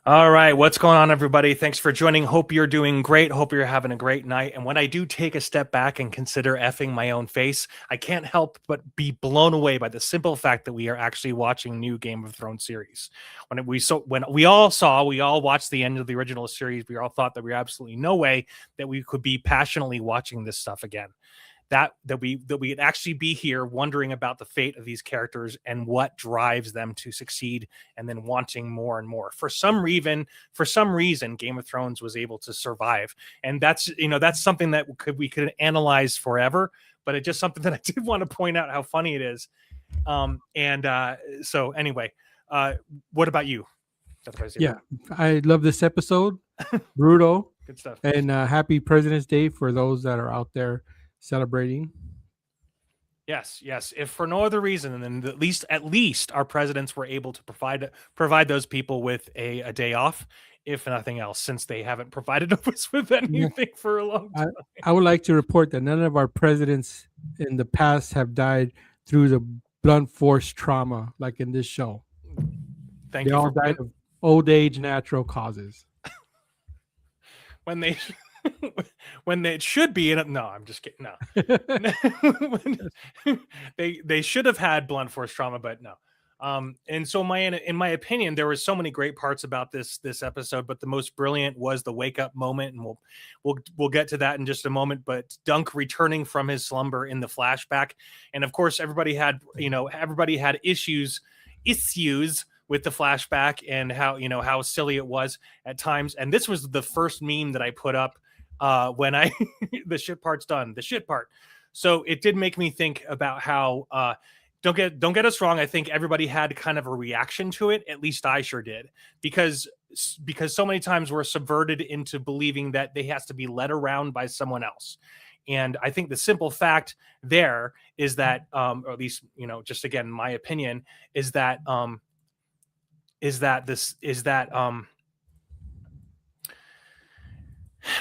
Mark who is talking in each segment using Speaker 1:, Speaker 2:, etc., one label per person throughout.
Speaker 1: All right, what's going on, everybody? Thanks for joining. Hope you're doing great. Hope you're having a great night. And when I do take a step back and consider effing my own face, I can't help but be blown away by the simple fact that we are actually watching new Game of Thrones series. When we all watched the end of the original series, we all thought that we were absolutely no way that we could be passionately watching this stuff again. We'd actually be here wondering about the fate of these characters and what drives them to succeed, and then wanting more and more. For some reason, Game of Thrones was able to survive, and that's something that we could analyze forever. But it's just something that I did want to point out how funny it is. So anyway, what about you?
Speaker 2: Yeah, I love this episode. Brutal.
Speaker 1: Good stuff.
Speaker 2: And happy President's Day for those that are out there celebrating.
Speaker 1: Yes. If for no other reason than at least our presidents were able to provide those people with a day off, if nothing else, since they haven't provided us with anything for a long time.
Speaker 2: I would like to report that none of our presidents in the past have died through the blunt force trauma like in this show.
Speaker 1: They
Speaker 2: all died of old age, natural causes.
Speaker 1: When they should be in it. No, I'm just kidding. No. they should have had blunt force trauma, but no. And so in my opinion, there were so many great parts about this episode, but the most brilliant was the wake up moment, and we'll get to that in just a moment. But Dunk returning from his slumber in the flashback, and of course everybody had issues with the flashback and how silly it was at times. And this was the first meme that I put up when the shit part's done, the shit part. So it did make me think about how don't get us wrong, I think everybody had kind of a reaction to it. At least I sure did, because so many times we're subverted into believing that they has to be led around by someone else. And I think the simple fact there is that or at least just again my opinion is that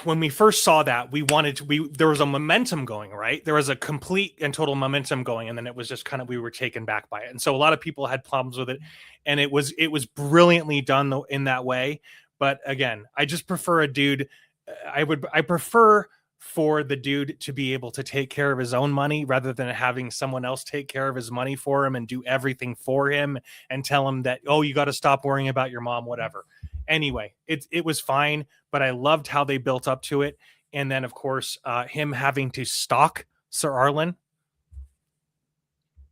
Speaker 1: when we first saw that, there was a momentum going, right? There was a complete and total momentum going, and then it was just kind of, we were taken back by it. And so a lot of people had problems with it, and it was brilliantly done in that way. But again, I just prefer a dude. I prefer for the dude to be able to take care of his own money rather than having someone else take care of his money for him and do everything for him and tell him that, oh, you got to stop worrying about your mom, whatever. Anyway, it was fine, but I loved how they built up to it. And then, of course, him having to stalk Sir Arlen.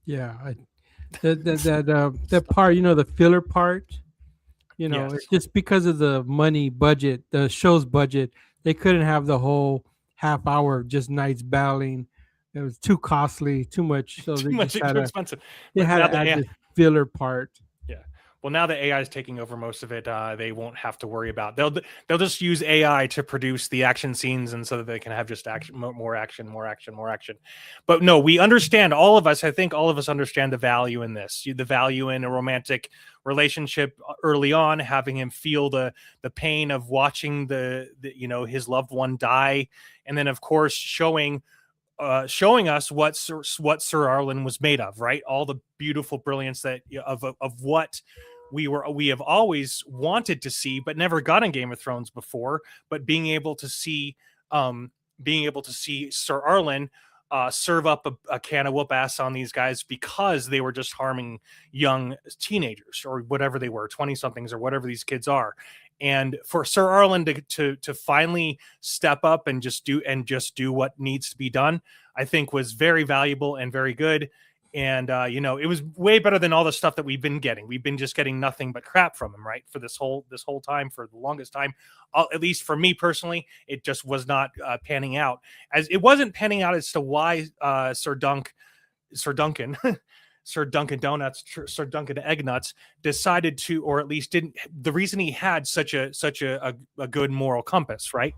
Speaker 2: Yeah, that part, the filler part,
Speaker 1: Yes.
Speaker 2: it's just because of the money budget, the show's budget, they couldn't have the whole half hour of just knights battling. It was too costly, too much. So
Speaker 1: too expensive.
Speaker 2: They had to add this filler part.
Speaker 1: Yeah. Well, now that AI is taking over most of it, they won't have to worry about. They'll just use AI to produce the action scenes, and so that they can have just action, more action. But no, we understand. I think all of us understand the value in this. The value in a romantic relationship early on, having him feel the pain of watching his loved one die, and then of course showing us what Sir Arlen was made of, right? All the beautiful brilliance of what we have always wanted to see, but never got in Game of Thrones before. But being able to see Sir Arlen serve up a can of whoop ass on these guys because they were just harming young teenagers or whatever they were, 20 somethings or whatever these kids are. And for Sir Arlen to finally step up and just do what needs to be done, I think was very valuable and very good. And it was way better than all the stuff that we've been getting. We've been just getting nothing but crap from him, right? For this whole time, for the longest time, at least for me personally, it just was not panning out. As it wasn't panning out as to why Sir Duncan Eggnuts decided to, or at least didn't. The reason he had such a good moral compass, right?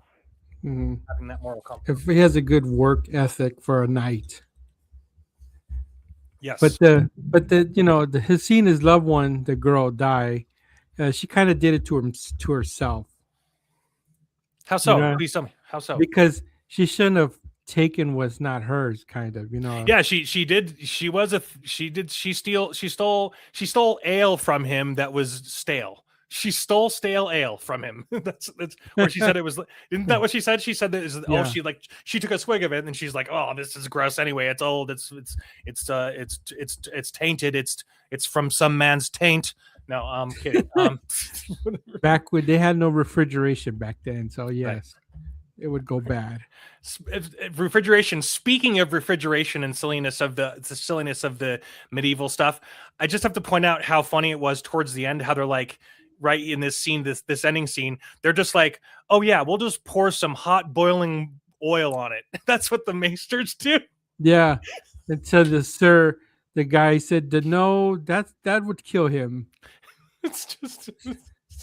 Speaker 2: Mm-hmm.
Speaker 1: Having that moral compass.
Speaker 2: If he has a good work ethic for a knight.
Speaker 1: Yes.
Speaker 2: But his seeing his loved one, the girl, die, she kind of did it to herself.
Speaker 1: How so? Please tell me. How so?
Speaker 2: Because she shouldn't have taken what's not hers, kind of.
Speaker 1: Yeah, she did. She stole ale from him that was stale. She stole stale ale from him. That's or she said it was. Isn't that what she said? She said that is
Speaker 2: Yeah.
Speaker 1: she took a swig of it and she's like, oh, this is gross anyway. It's old. It's tainted. It's from some man's taint. No, I'm kidding.
Speaker 2: Back when they had no refrigeration back then, so
Speaker 1: Right.
Speaker 2: yes, it would go bad.
Speaker 1: Refrigeration. Speaking of refrigeration and silliness of the medieval stuff, I just have to point out how funny it was towards the end. How they're like, right in this scene, this ending scene, they're just like, oh yeah, we'll just pour some hot boiling oil on it. That's what the maesters do.
Speaker 2: Yeah, and so the guy said, no, that would kill him.
Speaker 1: It's just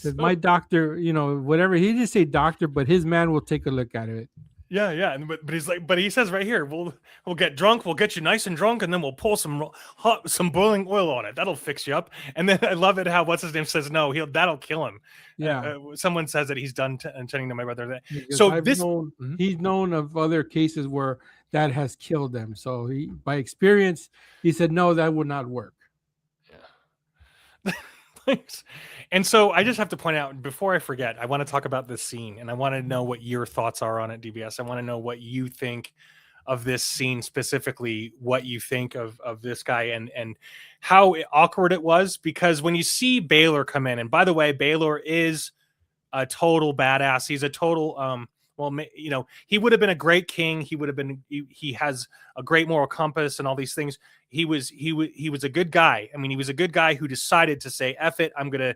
Speaker 2: Said, my doctor, whatever. He didn't say doctor, but his man will take a look at it.
Speaker 1: Yeah. But he's like, but he says right here, we'll get drunk, we'll get you nice and drunk, and then we'll pour some boiling oil on it. That'll fix you up. And then I love it how what's his name says no, that'll kill him.
Speaker 2: Yeah.
Speaker 1: Someone says that he's done tending to my brother.
Speaker 2: Because
Speaker 1: So
Speaker 2: he's known of other cases where that has killed them. So by experience, he said no, that would not work.
Speaker 1: Yeah. Thanks. And so I just have to point out before I forget, I want to talk about this scene and I want to know what your thoughts are on it, DBS. I want to know what you think of this scene specifically, what you think of this guy and how awkward it was, because when you see Baylor come in, and by the way, Baylor is a total badass. He's a total he would have been a great king. He would have been. He has a great moral compass and all these things. He was a good guy. I mean, he was a good guy who decided to say, "F it, I'm gonna,"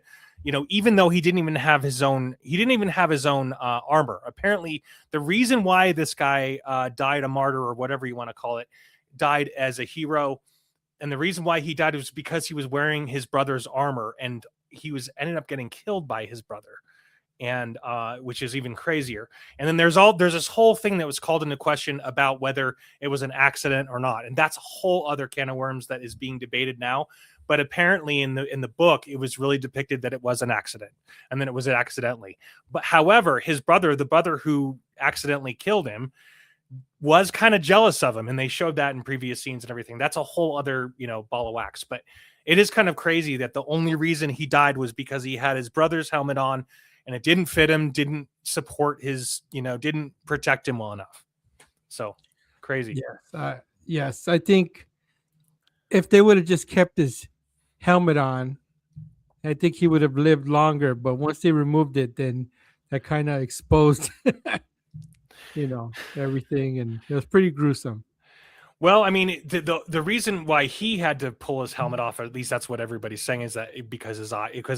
Speaker 1: even though he didn't even have his own. He didn't even have his own armor. Apparently, the reason why this guy died a martyr or whatever you want to call it, died as a hero, and the reason why he died was because he was wearing his brother's armor, and he ended up getting killed by his brother. And which is even crazier. And then there's this whole thing that was called into question about whether it was an accident or not, and that's a whole other can of worms that is being debated now. But apparently in the book it was really depicted that it was an accident, and then it was accidentally. But however, his brother, the brother who accidentally killed him, was kind of jealous of him, and they showed that in previous scenes and everything. That's a whole other ball of wax. But it is kind of crazy that the only reason he died was because he had his brother's helmet on and it didn't fit him, didn't support his, didn't protect him well enough. So crazy.
Speaker 2: Yes. I think if they would have just kept his helmet on, I think he would have lived longer. But once they removed it, then that kind of exposed, everything. And it was pretty gruesome.
Speaker 1: Well, I mean, the reason why he had to pull his helmet off, or at least that's what everybody's saying, is that because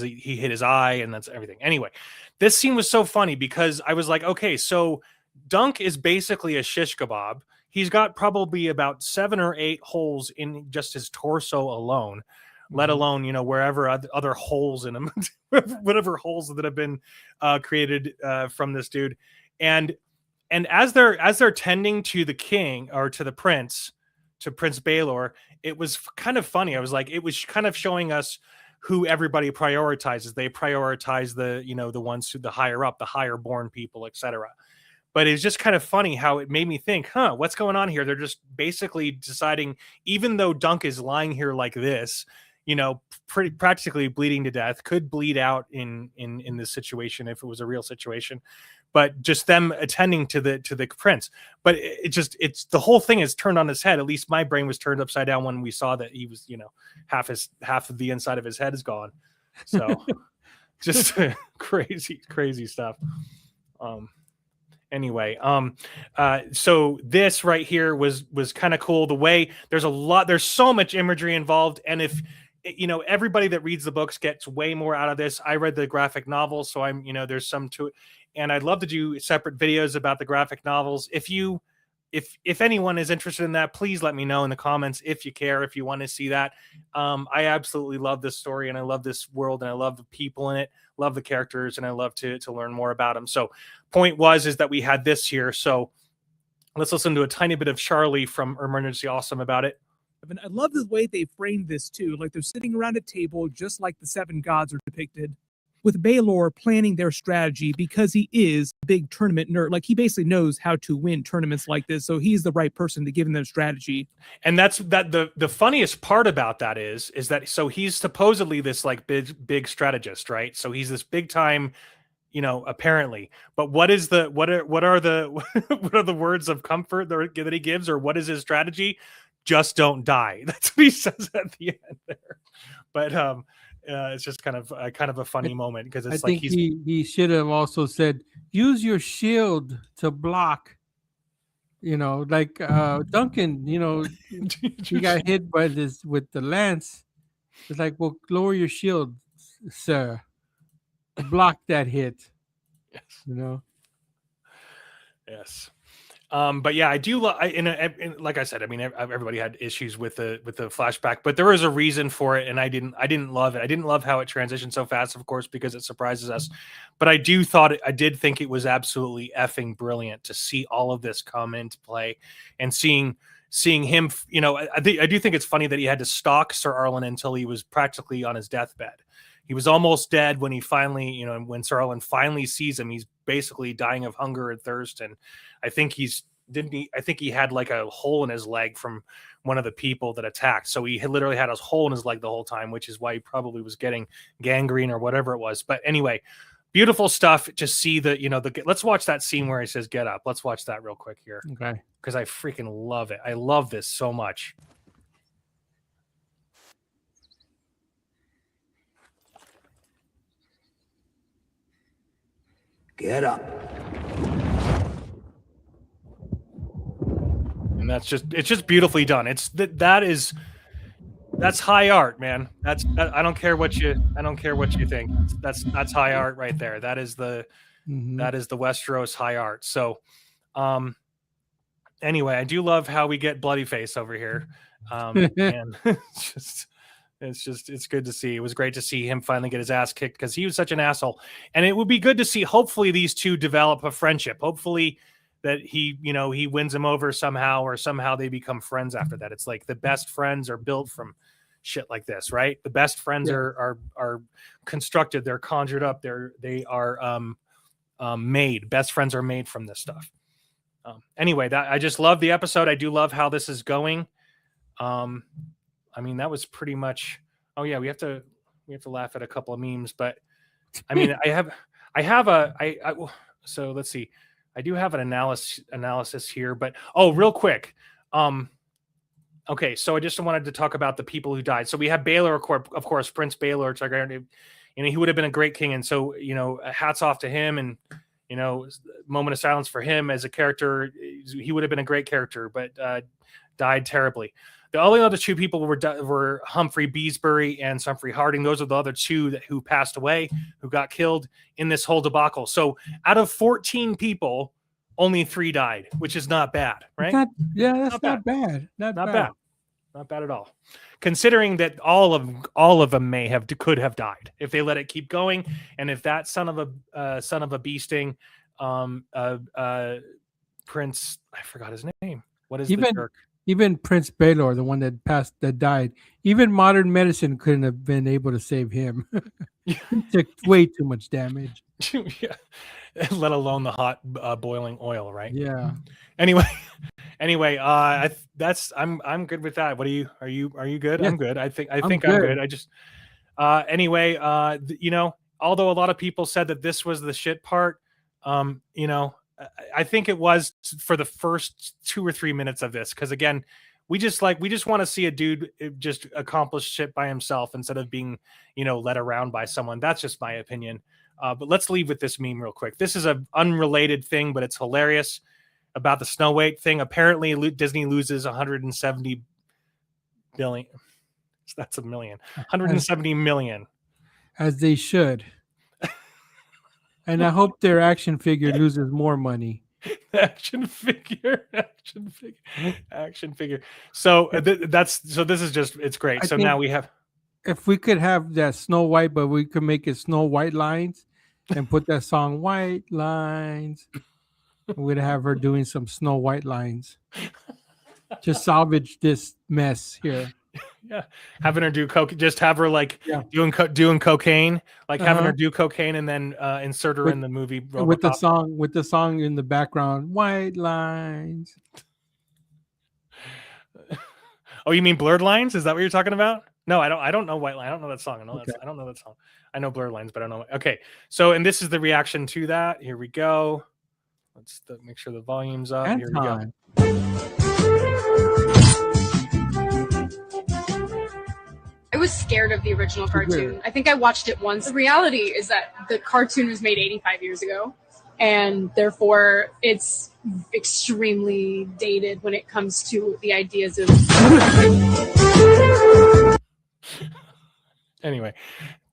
Speaker 1: he hit his eye, and that's everything. Anyway, this scene was so funny because I was like, okay, so Dunk is basically a shish kebab. He's got probably about 7 or 8 holes in just his torso alone, let alone wherever other holes in him, whatever holes that have been created from this dude, and as they're tending to the king or to the prince, to Prince Baylor, it was kind of funny. I was like, it was kind of showing us who everybody prioritizes. They prioritize the ones who the higher up, the higher born people, etc. But it's just kind of funny how it made me think, what's going on here? They're just basically deciding, even though Dunk is lying here like this, pretty practically bleeding to death, could bleed out in this situation if it was a real situation, but just them attending to the prince. But it's the whole thing is turned on its head. At least my brain was turned upside down when we saw that he was, half of the inside of his head is gone. So just crazy stuff. Anyway, so this right here was kind of cool. The way there's so much imagery involved, and if everybody that reads the books gets way more out of this. I read the graphic novels, so I'm there's some to it, and I'd love to do separate videos about the graphic novels. If anyone is interested in that, please let me know in the comments if you care, if you want to see that. I absolutely love this story, and I love this world, and I love the people in it, love the characters, and I love to learn more about them. So point is that we had this here. So let's listen to a tiny bit of Charlie from Emergency Awesome about it.
Speaker 3: And I love the way they framed this too. Like they're sitting around a table, just like the 7 gods are depicted, with Baelor planning their strategy because he is a big tournament nerd. Like he basically knows how to win tournaments like this, so he's the right person to give them strategy.
Speaker 1: And that's the funniest part about that is that so he's supposedly this like big strategist, right? So he's this big time, apparently. But what are the what are the words of comfort that he gives, or what is his strategy? Just don't die. That's what he says at the end there. But it's just kind of a funny moment because it's
Speaker 2: I
Speaker 1: like
Speaker 2: think he should have also said, use your shield to block. Like Duncan, he got hit by this with the lance. It's like, well, lower your shield, sir. Block that hit.
Speaker 1: Yes. Yes. But yeah, I do. Like I said, I mean, everybody had issues with the flashback, but there was a reason for it, and I didn't love it. I didn't love how it transitioned so fast, of course, because it surprises us. But I did think it was absolutely effing brilliant to see all of this come into play, and seeing him. I do think it's funny that he had to stalk Sir Arlen until he was practically on his deathbed. He was almost dead when he finally, when Sir Arlen finally sees him, he's basically dying of hunger and thirst. And I think I think he had like a hole in his leg from one of the people that attacked. So he literally had a hole in his leg the whole time, which is why he probably was getting gangrene or whatever it was. But anyway, beautiful stuff. Just see let's watch that scene where he says, "Get up." Let's watch that real quick here.
Speaker 2: Okay.
Speaker 1: Because I freaking love it. I love this so much.
Speaker 4: Get up.
Speaker 1: And it's just beautifully done. That's high art, man. I don't care what you think. That's high art right there. That is the Westeros high art. So, anyway, I do love how we get bloody face over here. And it's good to see. It was great to see him finally get his ass kicked because he was such an asshole. And it would be good to see, hopefully, these two develop a friendship. Hopefully that he wins him over somehow, or somehow they become friends after that. It's like the best friends are built from shit like this, right? The best friends are constructed, they're conjured up, they are made. Best friends are made from this stuff. Anyway, I just love the episode. I do love how this is going. I mean, that was pretty much. Oh yeah, we have to laugh at a couple of memes, but I mean, so let's see. I do have an analysis here, but real quick. Okay, so I just wanted to talk about the people who died. So we have Baelor, of course, Prince Baelor Targaryen. He would have been a great king, and so hats off to him, and moment of silence for him as a character. He would have been a great character, but died terribly. The only other two people were Humphrey Beesbury and Humphrey Harding. Those are the other two who passed away, who got killed in this whole debacle. So out of 14 people, only 3 died, which is not bad, right?
Speaker 2: That's not bad. Not bad.
Speaker 1: Not bad at all. Considering that all of them could have died if they let it keep going, and if that son of a bee sting, Prince, I forgot his name. What is the jerk?
Speaker 2: Even Prince Baelor, the one that died, even modern medicine couldn't have been able to save him. He took way too much damage.
Speaker 1: Yeah. Let alone the hot boiling oil, right?
Speaker 2: Yeah.
Speaker 1: Anyway, I'm good with that. What are you good?
Speaker 2: Yeah.
Speaker 1: I'm good. I think I'm good. I just anyway, although a lot of people said that this was the shit part, I think it was for the first 2 or 3 minutes of this, because again, we just want to see a dude just accomplish shit by himself instead of being led around by someone. That's just my opinion. But let's leave with this meme real quick. This is an unrelated thing, but it's hilarious about the Snow White thing. Apparently, Disney loses 170 billion. That's a million. 170 million.
Speaker 2: As they should. And I hope their action figure loses more money.
Speaker 1: Action figure. So this is just, it's great. So now we have.
Speaker 2: If we could have that Snow White, but we could make it Snow White Lines and put that song White Lines, we'd have her doing some Snow White lines. Just salvage this mess here.
Speaker 1: Yeah, having her do coke, just have her like
Speaker 2: Yeah.
Speaker 1: doing cocaine, like having
Speaker 2: Uh-huh.
Speaker 1: her do cocaine and then insert her
Speaker 2: With-
Speaker 1: in the movie
Speaker 2: with the
Speaker 1: RoboCop.
Speaker 2: song in the background, white lines.
Speaker 1: Oh, you mean Blurred Lines? Is that what you're talking about? No, I don't know White Line. I don't know that song.
Speaker 2: Okay.
Speaker 1: I don't know that song. I know Blurred Lines, but I don't know. Okay, so and this is the reaction to that. Here we go. Let's make sure the volume's up. Here we go.
Speaker 2: Anton.
Speaker 4: I was scared of the original
Speaker 2: Too good.
Speaker 4: cartoon. I think I watched it once. The reality is that the cartoon was made 85 years ago, and therefore it's extremely dated when it comes to the ideas of.
Speaker 1: Anyway,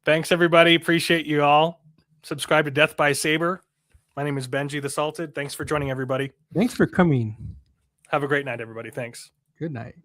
Speaker 1: thanks everybody. Appreciate you all. Subscribe to Death by Saber. My name is Benji the Salted. Thanks for joining everybody.
Speaker 2: Thanks for coming.
Speaker 1: Have a great night, everybody. Thanks.
Speaker 2: Good night.